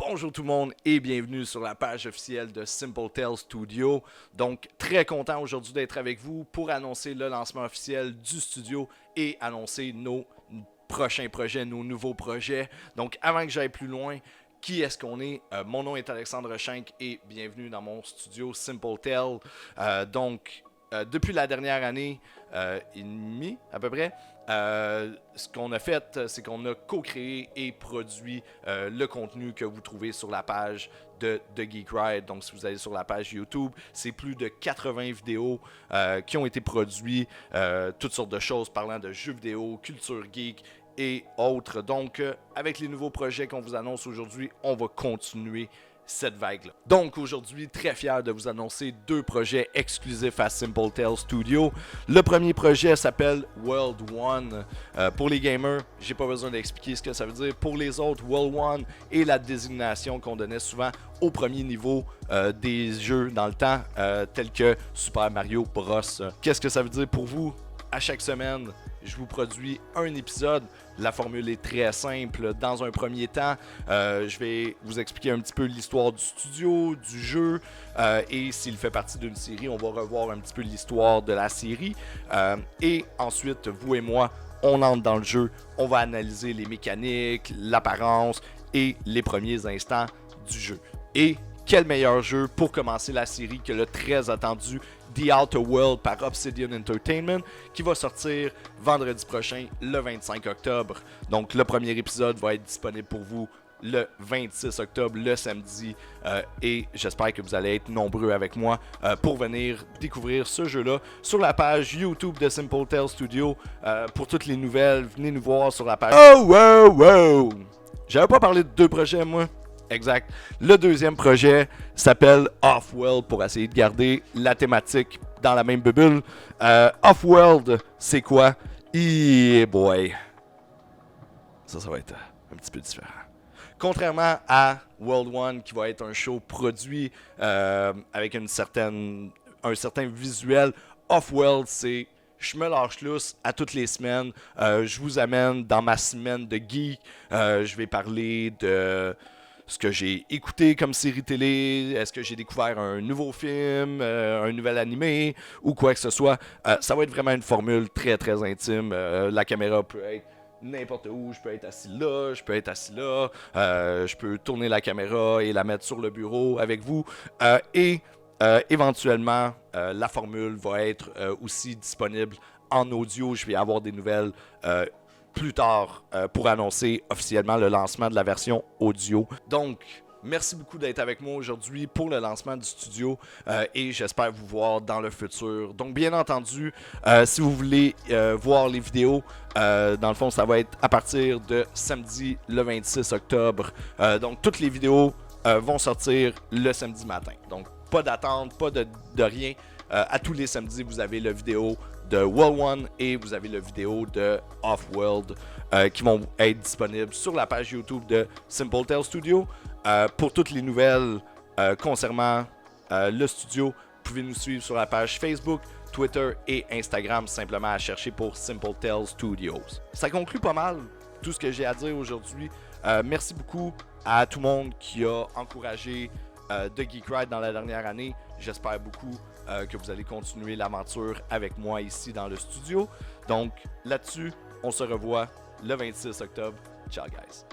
Bonjour tout le monde et bienvenue sur la page officielle de Simple Tales Studio. Donc très content aujourd'hui d'être avec vous pour annoncer le lancement officiel du studio et annoncer nos prochains projets, nos nouveaux projets. Donc avant que j'aille plus loin, qui est-ce qu'on est? Mon nom est Alexandre Schenk et bienvenue dans mon studio Simple Tales. Depuis la dernière année et demie à peu près, ce qu'on a fait, c'est qu'on a co-créé et produit le contenu que vous trouvez sur la page de Geek Ride. Donc, si vous allez sur la page YouTube, c'est plus de 80 vidéos qui ont été produites, toutes sortes de choses parlant de jeux vidéo, culture geek et autres. Donc, avec les nouveaux projets qu'on vous annonce aujourd'hui, on va continuer cette vague-là. Donc aujourd'hui, très fier de vous annoncer deux projets exclusifs à Simple Tales Studio. Le premier projet s'appelle World One. Pour les gamers, j'ai pas besoin d'expliquer ce que ça veut dire. Pour les autres, World One est la désignation qu'on donnait souvent au premier niveau des jeux dans le temps, tels que Super Mario Bros. Qu'est-ce que ça veut dire pour vous? À chaque semaine, je vous produis un épisode. La formule est très simple. Dans un premier temps, je vais vous expliquer un petit peu l'histoire du studio, du jeu, et s'il fait partie d'une série, on va revoir un petit peu l'histoire de la série. Et ensuite, vous et moi, on entre dans le jeu, on va analyser les mécaniques, l'apparence et les premiers instants du jeu. Et quel meilleur jeu pour commencer la série que le très attendu The Outer World par Obsidian Entertainment qui va sortir vendredi prochain, le 25 octobre. Donc le premier épisode va être disponible pour vous le 26 octobre, le samedi, et j'espère que vous allez être nombreux avec moi pour venir découvrir ce jeu-là sur la page YouTube de Simple Tales Studio. Pour toutes les nouvelles, venez nous voir sur la page. Oh wow wow! J'avais pas parlé de deux projets moi. Exact. Le deuxième projet s'appelle Off-World pour essayer de garder la thématique dans la même bulle. Off-World, c'est quoi? Boy. Ça va être un petit peu différent. Contrairement à World One, qui va être un show produit avec un certain visuel, Off-World, c'est... Je me lâche lousse à toutes les semaines. Je vous amène dans ma semaine de geek. Je vais parler de... ce que j'ai écouté comme série télé, est-ce que j'ai découvert un nouveau film, un nouvel animé ou quoi que ce soit. Ça va être vraiment une formule très très intime. La caméra peut être n'importe où, je peux être assis là, je peux être assis là, je peux tourner la caméra et la mettre sur le bureau avec vous. Éventuellement, la formule va être aussi disponible en audio. Je vais avoir des nouvelles plus tard pour annoncer officiellement le lancement de la version audio. Donc, merci beaucoup d'être avec moi aujourd'hui pour le lancement du studio et j'espère vous voir dans le futur. Donc, bien entendu, si vous voulez voir les vidéos, dans le fond, ça va être à partir de samedi le 26 octobre. Donc, toutes les vidéos vont sortir le samedi matin. Donc, pas d'attente, pas de rien. À tous les samedis, vous avez la vidéo de World One et vous avez la vidéo de Off-World qui vont être disponibles sur la page YouTube de Simple Tales Studio. Pour toutes les nouvelles concernant le studio, vous pouvez nous suivre sur la page Facebook, Twitter et Instagram, simplement à chercher pour Simple Tales Studios. Ça conclut pas mal tout ce que j'ai à dire aujourd'hui. Merci beaucoup à tout le monde qui a encouragé de Geek Ride dans la dernière année. J'espère beaucoup que vous allez continuer l'aventure avec moi ici dans le studio. Donc là-dessus, on se revoit le 26 octobre. Ciao guys!